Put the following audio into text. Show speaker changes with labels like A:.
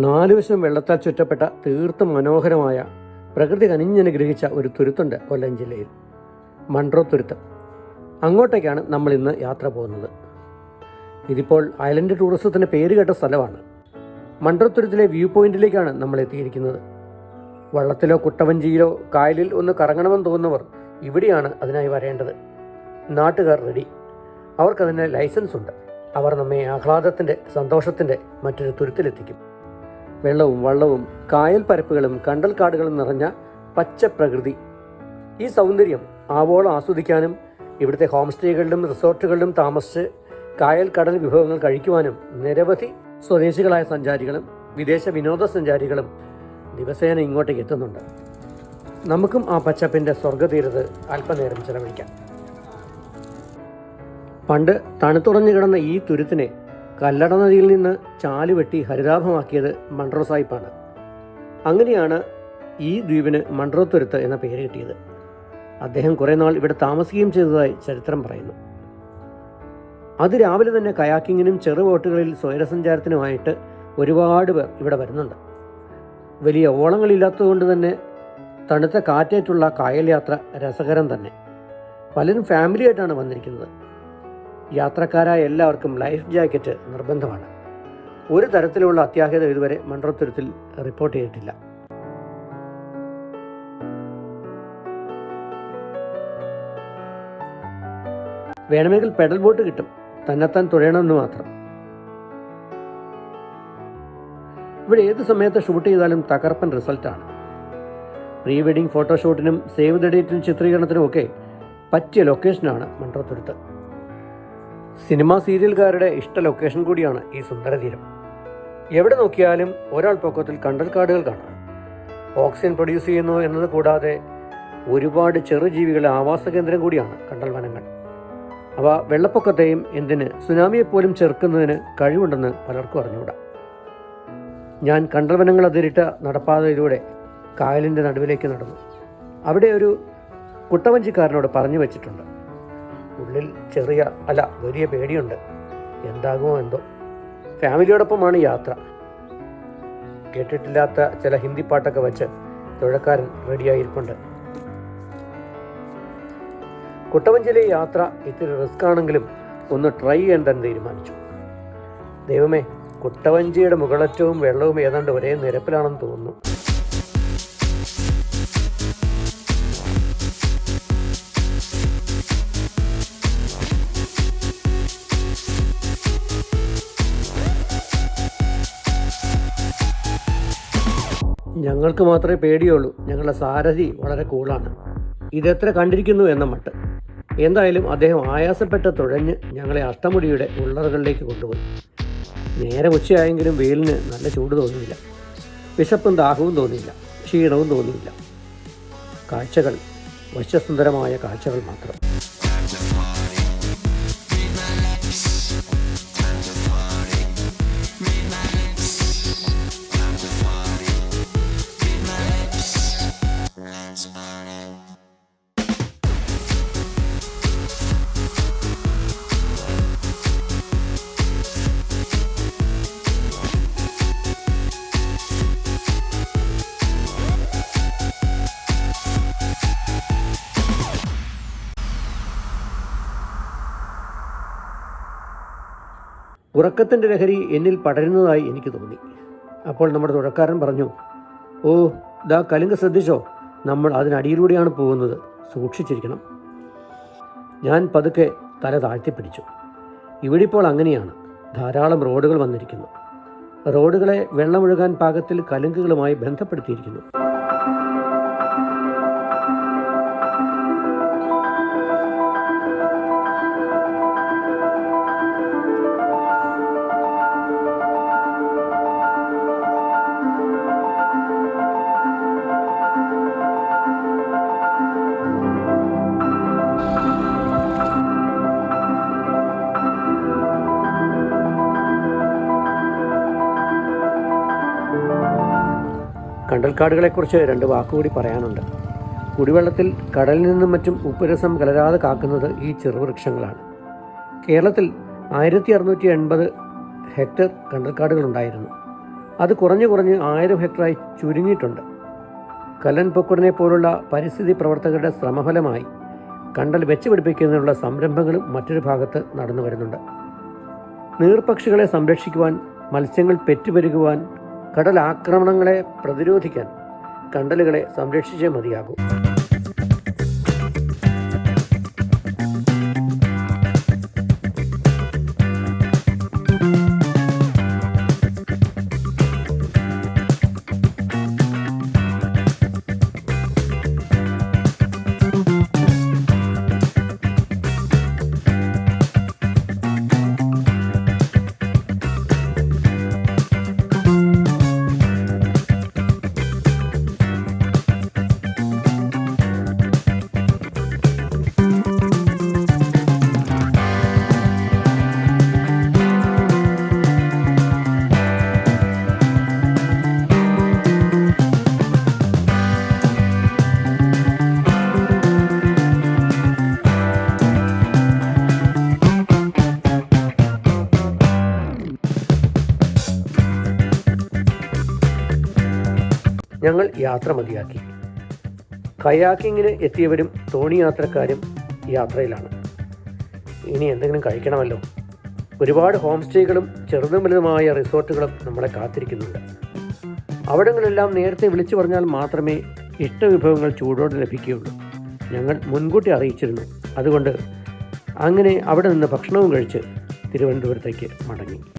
A: നാലുവശം വെള്ളത്താൽ ചുറ്റപ്പെട്ട തീർത്തും മനോഹരമായ പ്രകൃതി കനിഞ്ഞനുഗ്രഹിച്ച ഒരു തുരുത്തുണ്ട് കൊല്ലം ജില്ലയിൽ, മൺട്രോ തുരുത്ത്. അങ്ങോട്ടേക്കാണ് നമ്മൾ ഇന്ന് യാത്ര പോകുന്നത്. ഇതിപ്പോൾ ഐലൻഡ് ടൂറിസത്തിന് പേരുകേട്ട സ്ഥലമാണ്. മൺട്രോ തുരുത്തിലെ വ്യൂ പോയിന്റിലേക്കാണ് നമ്മൾ എത്തിയിരിക്കുന്നത്. വള്ളത്തിലോ കുട്ടവഞ്ചിയിലോ കായലിൽ ഒന്ന് കറങ്ങണമെന്ന് തോന്നുന്നവർ ഇവിടെയാണ് അതിനായി വരേണ്ടത്. നാട്ടുകാർ റെഡി, അവർക്കതിന് ലൈസൻസ് ഉണ്ട്. അവർ നമ്മെ ആഹ്ലാദത്തിൻ്റെ സന്തോഷത്തിൻ്റെ മറ്റൊരു തുരുത്തിലെത്തിക്കും. വെള്ളവും വള്ളവും കായൽ പരപ്പുകളും കണ്ടൽക്കാടുകളും നിറഞ്ഞ പച്ച പ്രകൃതി. ഈ സൗന്ദര്യം ആവോളം ആസ്വദിക്കാനും ഇവിടുത്തെ ഹോം സ്റ്റേകളിലും റിസോർട്ടുകളിലും താമസിച്ച് കായൽ കടൽ വിഭവങ്ങൾ കഴിക്കുവാനും നിരവധി സ്വദേശികളായ സഞ്ചാരികളും വിദേശ വിനോദസഞ്ചാരികളും ദിവസേന ഇങ്ങോട്ടേക്ക് എത്തുന്നുണ്ട്. നമുക്കും ആ പച്ചപ്പിൻ്റെ സ്വർഗ്ഗതീരത്ത് അല്പനേരം ചെലവഴിക്കാം. പണ്ട് തണുത്തുറഞ്ഞു കിടന്ന ഈ തുരുത്തിനെ കല്ലട നദിയിൽ നിന്ന് ചാലുവെട്ടി ഹരിതാഭമാക്കിയത് മൺട്രോ സാഹിബാണ്. അങ്ങനെയാണ് ഈ ദ്വീപിന് മൺട്രോ തുരുത്ത് എന്ന പേര് കിട്ടിയത്. അദ്ദേഹം കുറേ നാൾ ഇവിടെ താമസിക്കുകയും ചെയ്തതായി ചരിത്രം പറയുന്നു. അതിരാവിലെ തന്നെ കയാക്കിങ്ങിനും ചെറുബോട്ടുകളിൽ സ്വൈരസഞ്ചാരത്തിനുമായിട്ട് ഒരുപാട് പേർ ഇവിടെ വരുന്നുണ്ട്. വലിയ ഓളങ്ങളില്ലാത്തതുകൊണ്ട് തന്നെ തണുത്ത കാറ്റേറ്റുള്ള കായൽ യാത്ര രസകരം തന്നെ. പലരും ഫാമിലിയായിട്ടാണ് വന്നിരിക്കുന്നത്. യാത്രക്കാരായ എല്ലാവർക്കും ലൈഫ് ജാക്കറ്റ് നിർബന്ധമാണ്. ഒരു തരത്തിലുള്ള അത്യാഹിതം ഇതുവരെ മൺട്രോ തുരുത്തിൽ റിപ്പോർട്ട് ചെയ്തിട്ടില്ല. വേണമെങ്കിൽ പെഡൽ ബോട്ട് കിട്ടും, തന്നെത്താൻ തുഴയണമെന്ന് മാത്രം. ഇവിടെ ഏത് സമയത്ത് ഷൂട്ട് ചെയ്താലും തകർപ്പൻ റിസൾട്ടാണ്. പ്രീ വെഡിങ് ഫോട്ടോഷൂട്ടിനും സേവ് ദ ഡേറ്റിനും ചിത്രീകരണത്തിനും ഒക്കെ പറ്റിയ ലൊക്കേഷനാണ് മൺട്രോ തുരുത്ത്. സിനിമാ സീരിയൽക്കാരുടെ ഇഷ്ട ലൊക്കേഷൻ കൂടിയാണ് ഈ സുന്ദരതീരം. എവിടെ നോക്കിയാലും ഒരാൾ പൊക്കത്തിൽ കണ്ടൽക്കാടുകൾ കാണാം. ഓക്സിജൻ പ്രൊഡ്യൂസ് ചെയ്യുന്നു എന്നത് കൂടാതെ ഒരുപാട് ചെറുജീവികളുടെ ആവാസ കേന്ദ്രം കൂടിയാണ് കണ്ടൽ വനങ്ങൾ. അവ വെള്ളപ്പൊക്കത്തെയും എന്തിന് സുനാമിയെപ്പോലും ചെറുക്കുന്നതിന് കഴിവുണ്ടെന്ന് പലർക്കും അറിഞ്ഞുകൂടാ. ഞാൻ കണ്ടൽ വനങ്ങൾ അതിരിട്ട നടപ്പാതയിലൂടെ കായലിൻ്റെ നടുവിലേക്ക് നടന്നു. അവിടെ ഒരു കുട്ടവഞ്ചിക്കാരനോട് പറഞ്ഞു വെച്ചിട്ടുണ്ട്. ഉള്ളിൽ വലിയ പേടിയുണ്ട്. എന്താകുമോ എന്തോ. ഫാമിലിയോടൊപ്പമാണ് യാത്ര. കേട്ടിട്ടില്ലാത്ത ചില ഹിന്ദി പാട്ടൊക്കെ വെച്ച് തുഴക്കാരൻ റെഡിയായിരിപ്പുണ്ട്. കുട്ടവഞ്ചിയിലെ യാത്ര ഇത്തിരി റിസ്ക് ആണെങ്കിലും ഒന്ന് ട്രൈ ചെയ്യാൻ തന്നെ തീരുമാനിച്ചു. ദൈവമേ, കുട്ടവഞ്ചിയുടെ മുകളറ്റവും വെള്ളവും ഏതാണ്ട് ഒരേ നിരപ്പിലാണെന്ന് തോന്നുന്നു. ഞങ്ങൾക്ക് മാത്രമേ പേടിയുള്ളൂ. ഞങ്ങളുടെ സാരഥി വളരെ കൂളാണ്. ഇതെത്ര കണ്ടിരിക്കുന്നു എന്ന മട്ട്. എന്തായാലും അദ്ദേഹം ആയാസപ്പെട്ട് തുഴഞ്ഞ് ഞങ്ങളെ അഷ്ടമുടിയുടെ ഉള്ളറുകളിലേക്ക് കൊണ്ടുപോയി. നേരെ ഉച്ചയായെങ്കിലും വെയിലിന് നല്ല ചൂട് തോന്നിയില്ല. വിശപ്പും ദാഹവും തോന്നിയില്ല. ക്ഷീണവും തോന്നിയില്ല. കാഴ്ചകൾ വശ്യസുന്ദരമായ കാഴ്ചകൾ മാത്രം. ഉറക്കത്തിൻ്റെ ലഹരി എന്നിൽ പടരുന്നതായി എനിക്ക് തോന്നി. അപ്പോൾ നമ്മുടെ തുഴക്കാരൻ പറഞ്ഞു, ഓ ദാ കലുങ്ക് ശ്രദ്ധിച്ചോ, നമ്മൾ അതിനടിയിലൂടെയാണ് പോകുന്നത്, സൂക്ഷിച്ചിരിക്കണം. ഞാൻ പതുക്കെ തല താഴ്ത്തിപ്പിടിച്ചു. ഇവിടെ ഇപ്പോൾ അങ്ങനെയാണ്. ധാരാളം റോഡുകൾ വന്നിരിക്കുന്നു. റോഡുകളെ വെള്ളമൊഴുകാൻ പാകത്തിൽ കലുങ്കുകളുമായി ബന്ധപ്പെടുത്തിയിരിക്കുന്നു. കണ്ടൽക്കാടുകളെക്കുറിച്ച് 2 വാക്കുകൂടി പറയാനുണ്ട്. കുടിവെള്ളത്തിൽ കടലിൽ നിന്നും മറ്റും ഉപ്പുരസം കലരാതെ കാക്കുന്നത് ഈ ചെറുവൃക്ഷങ്ങളാണ്. കേരളത്തിൽ 1680 ഹെക്ടർ കണ്ടൽക്കാടുകളുണ്ടായിരുന്നു. അത് കുറഞ്ഞ് 1000 ഹെക്ടറായി ചുരുങ്ങിയിട്ടുണ്ട്. കല്ലൻ പൊക്കുടനെ പോലുള്ള പരിസ്ഥിതി പ്രവർത്തകരുടെ ശ്രമഫലമായി കണ്ടൽ വെച്ച് പിടിപ്പിക്കുന്നതിനുള്ള സംരംഭങ്ങളും മറ്റൊരു ഭാഗത്ത് നടന്നു വരുന്നുണ്ട്. നീർപക്ഷികളെ സംരക്ഷിക്കുവാൻ, മത്സ്യങ്ങൾ പെറ്റുപെരുകുവാൻ, കടലാക്രമണങ്ങളെ പ്രതിരോധിക്കാൻ കണ്ടലുകളെ സംരക്ഷിച്ചേ മതിയാകൂ. ഞങ്ങൾ യാത്ര മതിയാക്കി. കയാക്കിങ്ങിന് എത്തിയവരും തോണി യാത്രക്കാരും യാത്രയിലാണ്. ഇനി എന്തെങ്കിലും കഴിക്കണമല്ലോ. ഒരുപാട് ഹോം സ്റ്റേകളും ചെറുതും വലുതുമായ റിസോർട്ടുകളും നമ്മളെ കാത്തിരിക്കുന്നുണ്ട്. അവിടങ്ങളെല്ലാം നേരത്തെ വിളിച്ചു പറഞ്ഞാൽ മാത്രമേ ഇഷ്ടവിഭവങ്ങൾ ചൂടോടെ ലഭിക്കുകയുള്ളൂ. ഞങ്ങൾ മുൻകൂട്ടി അറിയിച്ചിരുന്നു. അതുകൊണ്ട് അങ്ങനെ അവിടെ നിന്ന് ഭക്ഷണവും കഴിച്ച് തിരുവനന്തപുരത്തേക്ക് മടങ്ങി.